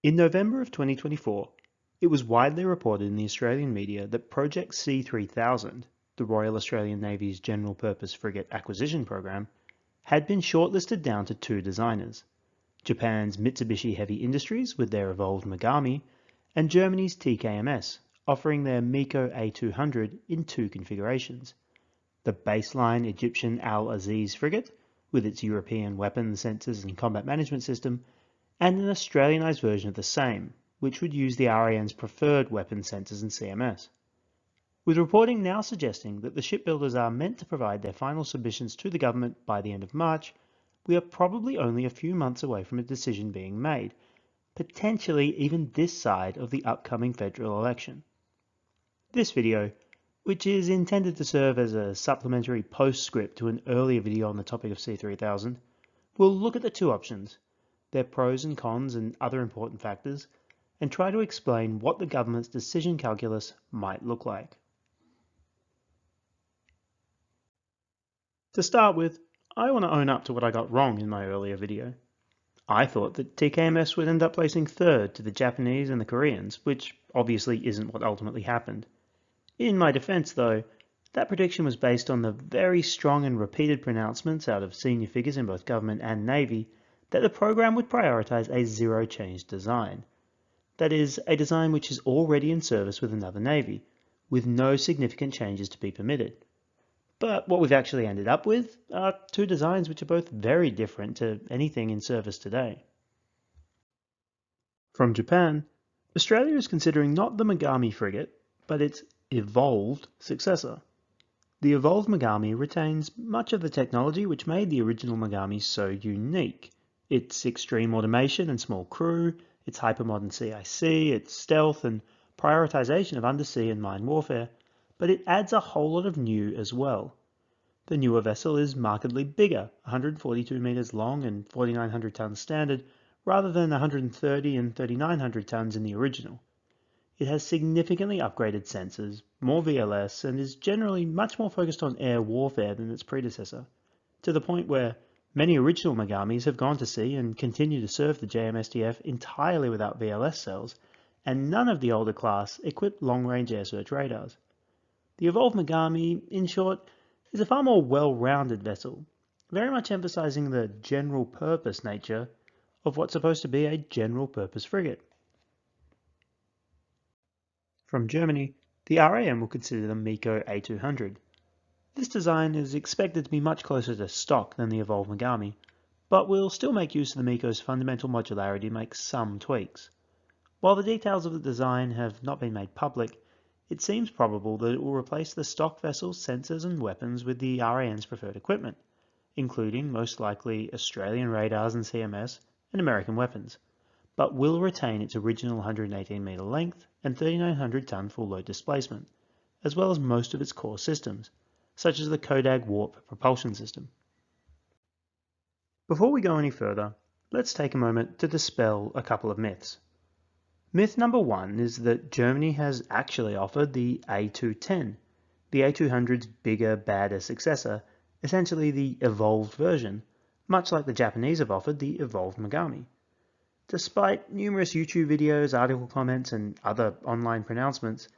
In November of 2024, it was widely reported in the Australian media that Project C3000, the Royal Australian Navy's General Purpose Frigate Acquisition Program, had been shortlisted down to two designers: Japan's Mitsubishi Heavy Industries with their Evolved Mogami, and Germany's TKMS, offering their MEKO A200 in two configurations: the baseline Egyptian Al Aziz frigate, with its European weapons, sensors and combat management system, and an Australianised version of the same, which would use the RAN's preferred weapon sensors and CMS. With reporting now suggesting that the shipbuilders are meant to provide their final submissions to the government by the end of March, we are probably only a few months away from a decision being made, potentially even this side of the upcoming federal election. This video, which is intended to serve as a supplementary postscript to an earlier video on the topic of C3000, will look at the two options, their pros and cons and other important factors, and try to explain what the government's decision calculus might look like. To start with, I want to own up to what I got wrong in my earlier video. I thought that TKMS would end up placing third to the Japanese and the Koreans, which obviously isn't what ultimately happened. In my defense, though, that prediction was based on the very strong and repeated pronouncements out of senior figures in both government and Navy that the program would prioritize a zero-change design. That is, a design which is already in service with another Navy, with no significant changes to be permitted. But what we've actually ended up with are two designs which are both very different to anything in service today. From Japan, Australia is considering not the Mogami frigate, but its evolved successor. The Evolved Mogami retains much of the technology which made the original Mogami so unique. Its extreme automation and small crew, its hypermodern CIC, its stealth and prioritization of undersea and mine warfare, but it adds a whole lot of new as well. The newer vessel is markedly bigger, 142 meters long and 4,900 tons standard, rather than 130 and 3,900 tons in the original. It has significantly upgraded sensors, more VLS, and is generally much more focused on air warfare than its predecessor, to the point where many original Mogamis have gone to sea and continue to serve the JMSDF entirely without VLS cells, and none of the older class equip long-range air search radars. The Evolved Mogami, in short, is a far more well-rounded vessel, very much emphasizing the general-purpose nature of what's supposed to be a general-purpose frigate. From Germany, the RAM will consider the MEKO A200. This design is expected to be much closer to stock than the Evolved Mogami, but will still make use of the MEKO's fundamental modularity to make some tweaks. While the details of the design have not been made public, it seems probable that it will replace the stock vessel's sensors and weapons with the RAN's preferred equipment, including most likely Australian radars and CMS and American weapons, but will retain its original 118 meter length and 3,900 ton full load displacement, as well as most of its core systems, such as the Kodag Warp propulsion system. Before we go any further, let's take a moment to dispel a couple of myths. Myth number one is that Germany has actually offered the A210, the A200's bigger, badder successor, essentially the evolved version, much like the Japanese have offered the Evolved Mogami. Despite numerous YouTube videos, article comments, and other online pronouncements,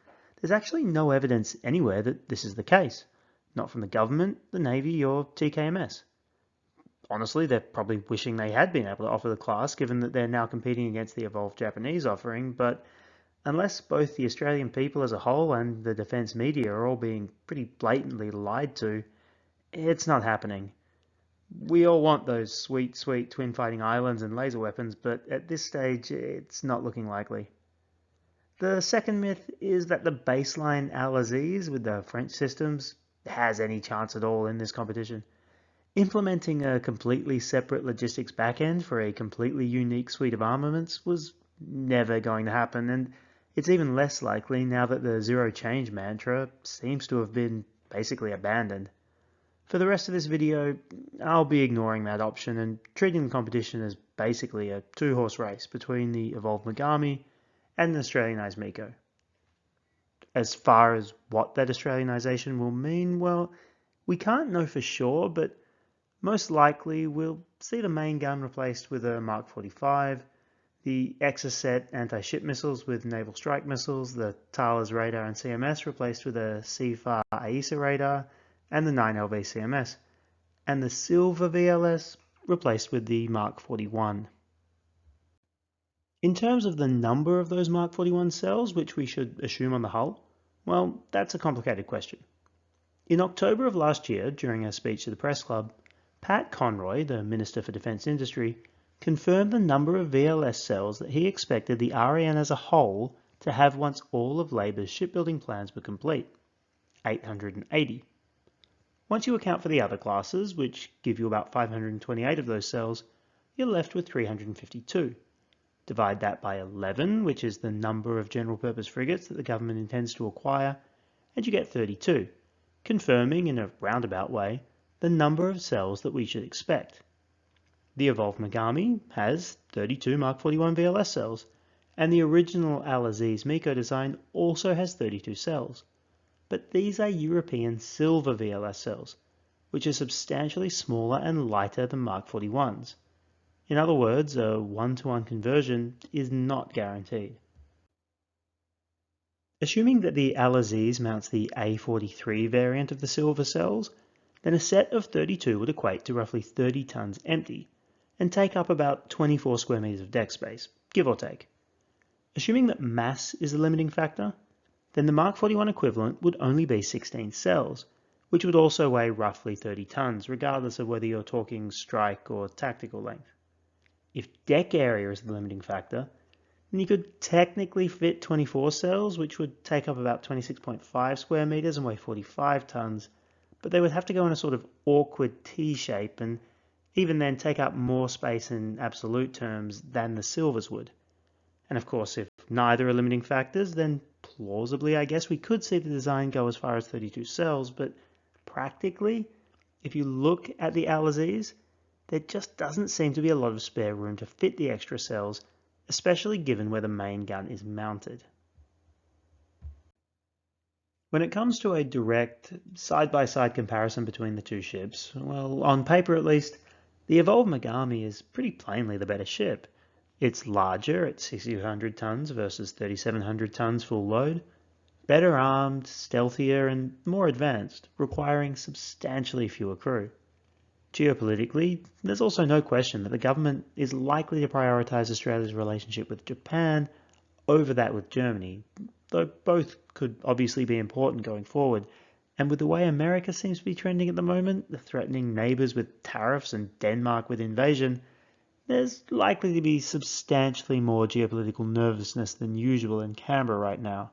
there's actually no evidence anywhere that this is the case, not from the government, the Navy, or TKMS. Honestly, they're probably wishing they had been able to offer the class, given that they're now competing against the evolved Japanese offering, but unless both the Australian people as a whole and the defence media are all being pretty blatantly lied to, it's not happening. We all want those sweet, sweet twin fighting islands and laser weapons, but at this stage, it's not looking likely. The second myth is that the baseline Al Aziz with the French systems has any chance at all in this competition. Implementing a completely separate logistics backend for a completely unique suite of armaments was never going to happen, and it's even less likely now that the zero-change mantra seems to have been basically abandoned. For the rest of this video, I'll be ignoring that option and treating the competition as basically a two-horse race between the Evolved Mogami and the Australianised MEKO. As far as what that Australianisation will mean, well, we can't know for sure, but most likely we'll see the main gun replaced with a Mark 45, The Exocet anti-ship missiles with naval strike missiles, the Thales radar and CMS replaced with a CFAR AESA radar, and the 9LV CMS, and the Silver VLS replaced with the Mark 41. In terms of the number of those Mark 41 cells which we should assume on the hull, well, that's a complicated question. In October of last year, during a speech to the press club, Pat Conroy, the Minister for Defence Industry, confirmed the number of VLS cells that he expected the RAN as a whole to have once all of Labour's shipbuilding plans were complete, 880. Once you account for the other classes, which give you about 528 of those cells, you're left with 352. Divide that by 11, which is the number of general-purpose frigates that the government intends to acquire, and you get 32, confirming in a roundabout way the number of cells that we should expect. The Evolved Mogami has 32 Mark 41 VLS cells, and the original Al-Aziz MEKO design also has 32 cells. But these are European silver VLS cells, which are substantially smaller and lighter than Mark 41s. In other words, a 1-to-1 conversion is not guaranteed. Assuming that the Al-Aziz mounts the A43 variant of the silver cells, then a set of 32 would equate to roughly 30 tons empty, and take up about 24 square meters of deck space, give or take. Assuming that mass is the limiting factor, then the Mark 41 equivalent would only be 16 cells, which would also weigh roughly 30 tons, regardless of whether you're talking strike or tactical length. If deck area is the limiting factor, then you could technically fit 24 cells, which would take up about 26.5 square meters and weigh 45 tons, but they would have to go in a sort of awkward T shape and even then take up more space in absolute terms than the silvers would. And of course, if neither are limiting factors, then plausibly I guess we could see the design go as far as 32 cells, but practically, if you look at the Al-Aziz, there just doesn't seem to be a lot of spare room to fit the extra cells, especially given where the main gun is mounted. When it comes to a direct side-by-side comparison between the two ships, well, on paper at least, the Evolved Mogami is pretty plainly the better ship. It's larger at 6,200 tons versus 3,700 tons full load, better armed, stealthier, and more advanced, requiring substantially fewer crew. Geopolitically, there's also no question that the government is likely to prioritise Australia's relationship with Japan over that with Germany, though both could obviously be important going forward. And with the way America seems to be trending at the moment, the threatening neighbours with tariffs and Denmark with invasion, there's likely to be substantially more geopolitical nervousness than usual in Canberra right now.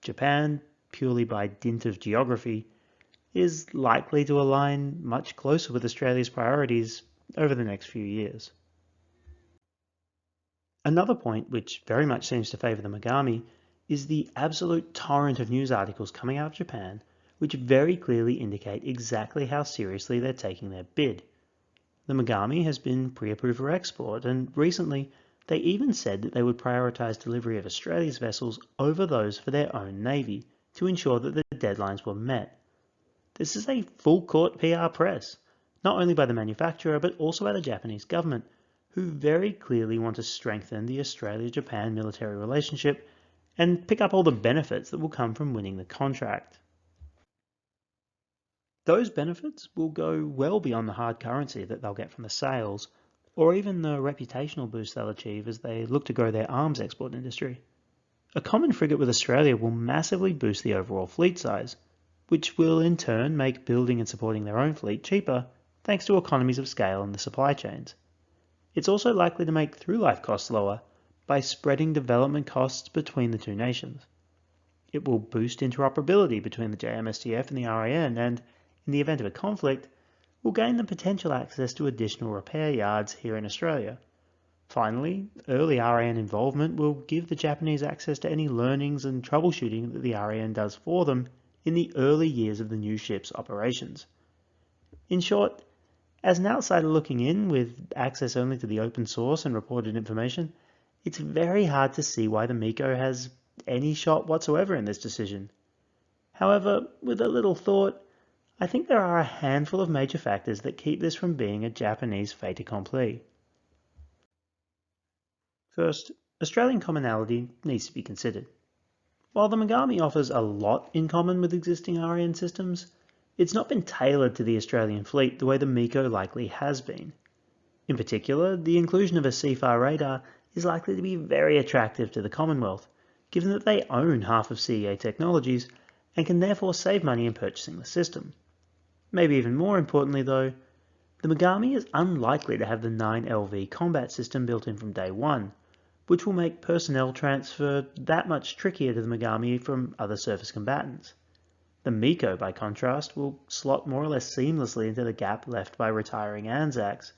Japan, purely by dint of geography, is likely to align much closer with Australia's priorities over the next few years. Another point which very much seems to favour the Mogami is the absolute torrent of news articles coming out of Japan which very clearly indicate exactly how seriously they're taking their bid. The Mogami has been pre-approved for export, and recently they even said that they would prioritise delivery of Australia's vessels over those for their own navy to ensure that the deadlines were met. This is a full-court PR press, not only by the manufacturer but also by the Japanese government, who very clearly want to strengthen the Australia-Japan military relationship and pick up all the benefits that will come from winning the contract. Those benefits will go well beyond the hard currency that they'll get from the sales, or even the reputational boost they'll achieve as they look to grow their arms export industry. A common frigate with Australia will massively boost the overall fleet size, which will in turn make building and supporting their own fleet cheaper thanks to economies of scale in the supply chains. It's also likely to make through-life costs lower by spreading development costs between the two nations. It will boost interoperability between the JMSTF and the RAN, and in the event of a conflict, will gain the potential access to additional repair yards here in Australia. Finally, early RAN involvement will give the Japanese access to any learnings and troubleshooting that the RAN does for them in the early years of the new ship's operations. In short, as an outsider looking in with access only to the open source and reported information, it's very hard to see why the MEKO has any shot whatsoever in this decision. However, with a little thought, I think there are a handful of major factors that keep this from being a Japanese fait accompli. First, Australian commonality needs to be considered. While the Mogami offers a lot in common with existing RAN systems, it's not been tailored to the Australian fleet the way the MEKO likely has been. In particular, the inclusion of a CFAR radar is likely to be very attractive to the Commonwealth, given that they own half of CEA Technologies and can therefore save money in purchasing the system. Maybe even more importantly though, the Mogami is unlikely to have the 9LV combat system built in from day one, which will make personnel transfer that much trickier to the Mogami from other surface combatants. The MEKO, by contrast, will slot more or less seamlessly into the gap left by retiring ANZACs,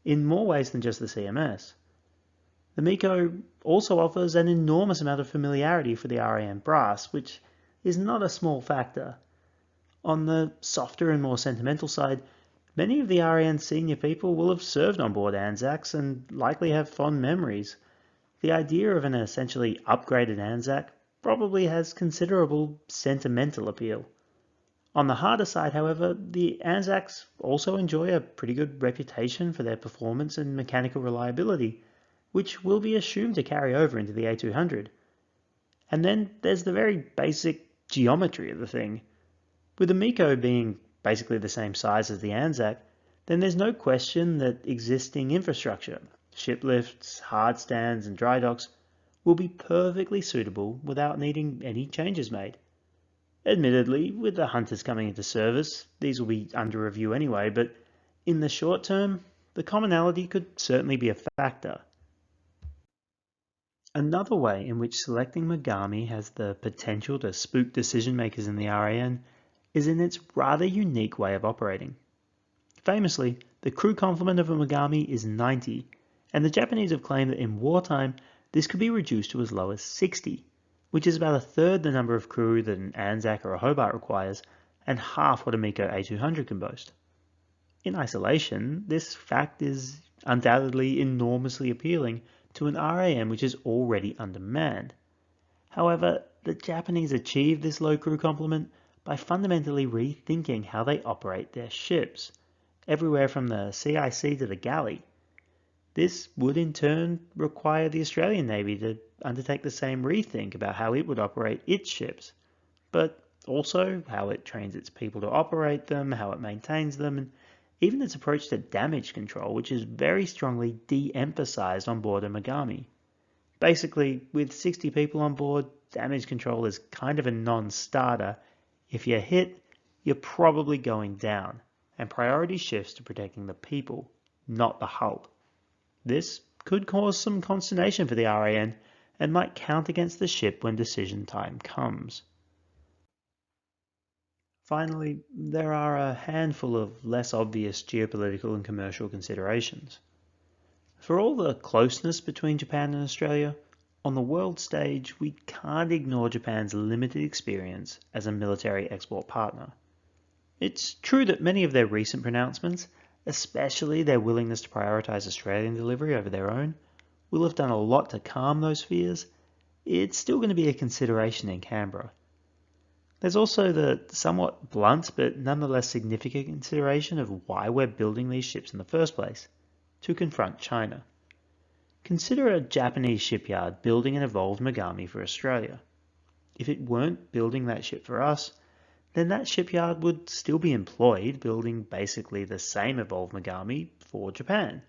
in more ways than just the CMS. The MEKO also offers an enormous amount of familiarity for the RAN brass, which is not a small factor. On the softer and more sentimental side, many of the RAN senior people will have served on board ANZACs and likely have fond memories. The idea of an essentially upgraded ANZAC probably has considerable sentimental appeal. On the harder side, however, the ANZACs also enjoy a pretty good reputation for their performance and mechanical reliability, which will be assumed to carry over into the A200. And then there's the very basic geometry of the thing. With the MEKO being basically the same size as the ANZAC, then there's no question that existing infrastructure, ship lifts, hard stands and dry docks, will be perfectly suitable without needing any changes made. Admittedly, with the Hunters coming into service, these will be under review anyway, but in the short term, the commonality could certainly be a factor. Another way in which selecting Mogami has the potential to spook decision makers in the RAN is in its rather unique way of operating. Famously, the crew complement of a Mogami is 90, and the Japanese have claimed that in wartime this could be reduced to as low as 60, which is about a third the number of crew that an ANZAC or a Hobart requires, and half what a MEKO A200 can boast. In isolation, this fact is undoubtedly enormously appealing to an RAN which is already undermanned. However, the Japanese achieved this low crew complement by fundamentally rethinking how they operate their ships, everywhere from the CIC to the galley. This would in turn require the Australian Navy to undertake the same rethink about how it would operate its ships, but also how it trains its people to operate them, how it maintains them, and even its approach to damage control, which is very strongly de-emphasized on board a Mogami. Basically, with 60 people on board, damage control is kind of a non-starter. If you're hit, you're probably going down, and priority shifts to protecting the people, not the hull. This could cause some consternation for the RAN and might count against the ship when decision time comes. Finally, there are a handful of less obvious geopolitical and commercial considerations. For all the closeness between Japan and Australia, on the world stage we can't ignore Japan's limited experience as a military export partner. It's true that many of their recent pronouncements, especially their willingness to prioritise Australian delivery over their own, will have done a lot to calm those fears. It's still going to be a consideration in Canberra. There's also the somewhat blunt but nonetheless significant consideration of why we're building these ships in the first place, to confront China. Consider a Japanese shipyard building an Evolved Mogami for Australia. If it weren't building that ship for us, then that shipyard would still be employed building basically the same Evolved Mogami for Japan.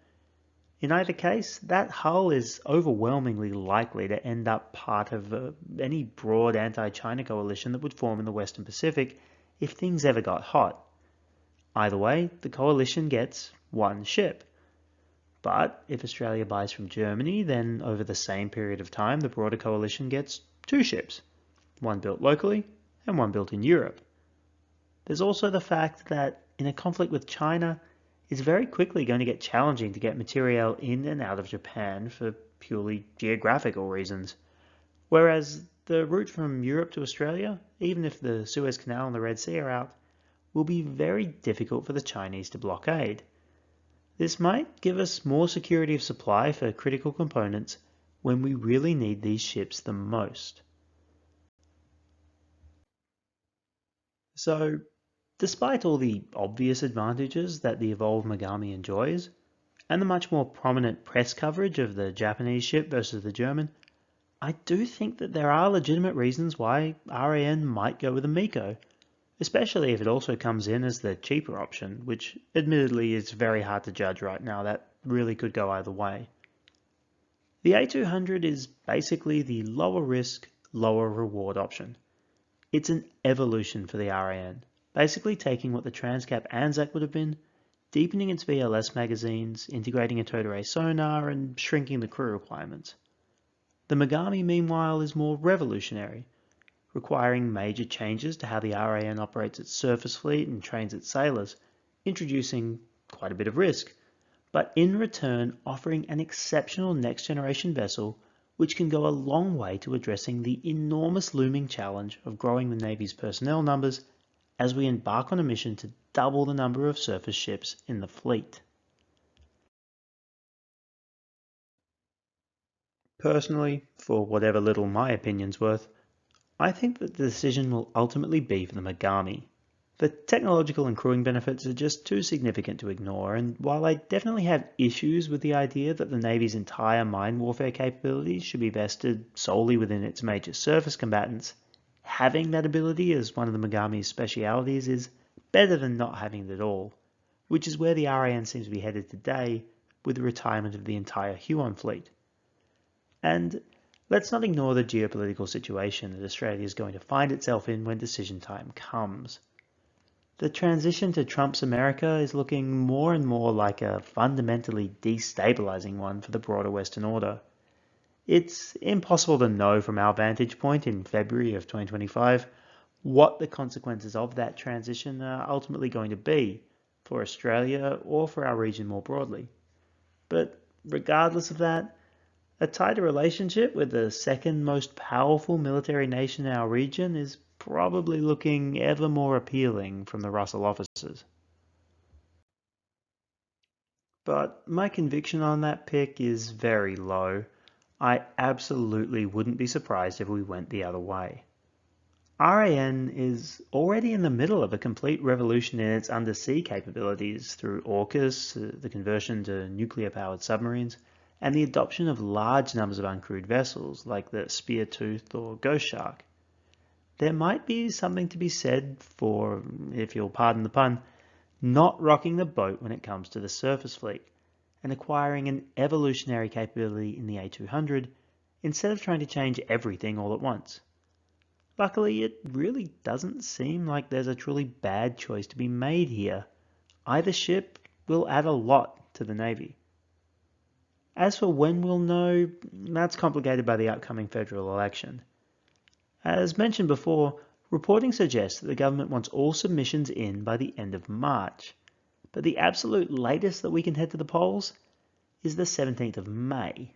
In either case, that hull is overwhelmingly likely to end up part of any broad anti-China coalition that would form in the Western Pacific if things ever got hot. Either way, the coalition gets one ship. But if Australia buys from Germany, then over the same period of time the broader coalition gets two ships, one built locally and one built in Europe. There's also the fact that in a conflict with China, it's very quickly going to get challenging to get material in and out of Japan for purely geographical reasons. Whereas the route from Europe to Australia, even if the Suez Canal and the Red Sea are out, will be very difficult for the Chinese to blockade. This might give us more security of supply for critical components when we really need these ships the most. So, despite all the obvious advantages that the Evolved Mogami enjoys, and the much more prominent press coverage of the Japanese ship versus the German, I do think that there are legitimate reasons why RAN might go with a MEKO, especially if it also comes in as the cheaper option, which admittedly is very hard to judge right now. That really could go either way. The A200 is basically the lower risk, lower reward option. It's an evolution for the RAN, basically taking what the Transcap Anzac would have been, deepening its VLS magazines, integrating a towed array sonar, and shrinking the crew requirements. The Mogami, meanwhile, is more revolutionary, requiring major changes to how the RAN operates its surface fleet and trains its sailors, introducing quite a bit of risk, but in return offering an exceptional next-generation vessel which can go a long way to addressing the enormous looming challenge of growing the Navy's personnel numbers as we embark on a mission to double the number of surface ships in the fleet. Personally, for whatever little my opinion's worth, I think that the decision will ultimately be for the Mogami. The technological and crewing benefits are just too significant to ignore, and while I definitely have issues with the idea that the Navy's entire mine warfare capabilities should be vested solely within its major surface combatants, having that ability as one of the Mogami's specialities is better than not having it at all, which is where the RAN seems to be headed today with the retirement of the entire Huon fleet. And let's not ignore the geopolitical situation that Australia is going to find itself in when decision time comes. The transition to Trump's America is looking more and more like a fundamentally destabilizing one for the broader Western order. It's impossible to know from our vantage point in February of 2025 what the consequences of that transition are ultimately going to be for Australia or for our region more broadly. But regardless of that, a tighter relationship with the second most powerful military nation in our region is probably looking ever more appealing from the Russell officers. But my conviction on that pick is very low. I absolutely wouldn't be surprised if we went the other way. RAN is already in the middle of a complete revolution in its undersea capabilities through AUKUS, the conversion to nuclear-powered submarines, and the adoption of large numbers of uncrewed vessels like the Speartooth or Ghost Shark. There might be something to be said for, if you'll pardon the pun, not rocking the boat when it comes to the surface fleet, and acquiring an evolutionary capability in the A200 instead of trying to change everything all at once. Luckily, it really doesn't seem like there's a truly bad choice to be made here. Either ship will add a lot to the Navy. As for when we'll know, that's complicated by the upcoming federal election. As mentioned before, reporting suggests that the government wants all submissions in by the end of March, but the absolute latest that we can head to the polls is the 17th of May.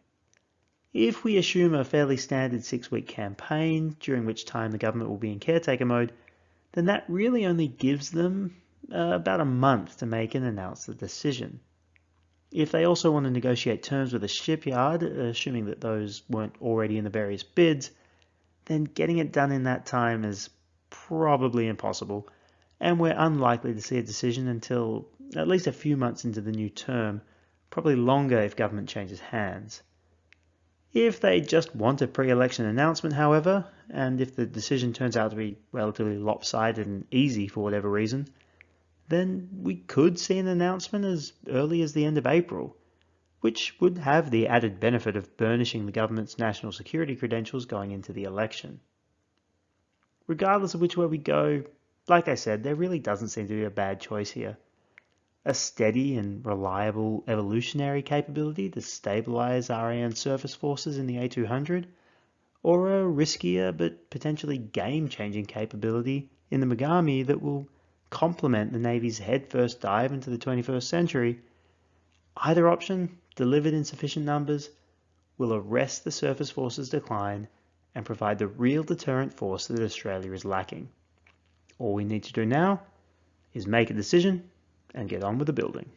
If we assume a fairly standard 6-week campaign, during which time the government will be in caretaker mode, then that really only gives them about a month to make and announce the decision. If they also want to negotiate terms with the shipyard, assuming that those weren't already in the various bids, then getting it done in that time is probably impossible, and we're unlikely to see a decision until at least a few months into the new term, probably longer if government changes hands. If they just want a pre-election announcement, however, and if the decision turns out to be relatively lopsided and easy for whatever reason, then we could see an announcement as early as the end of April, which would have the added benefit of burnishing the government's national security credentials going into the election. Regardless of which way we go, like I said, there really doesn't seem to be a bad choice here. A steady and reliable evolutionary capability to stabilize RAN surface forces in the A200, or a riskier but potentially game-changing capability in the Mogami that will complement the Navy's headfirst dive into the 21st century. Either option, delivered in sufficient numbers, will arrest the surface force's decline and provide the real deterrent force that Australia is lacking. All we need to do now is make a decision and get on with the building.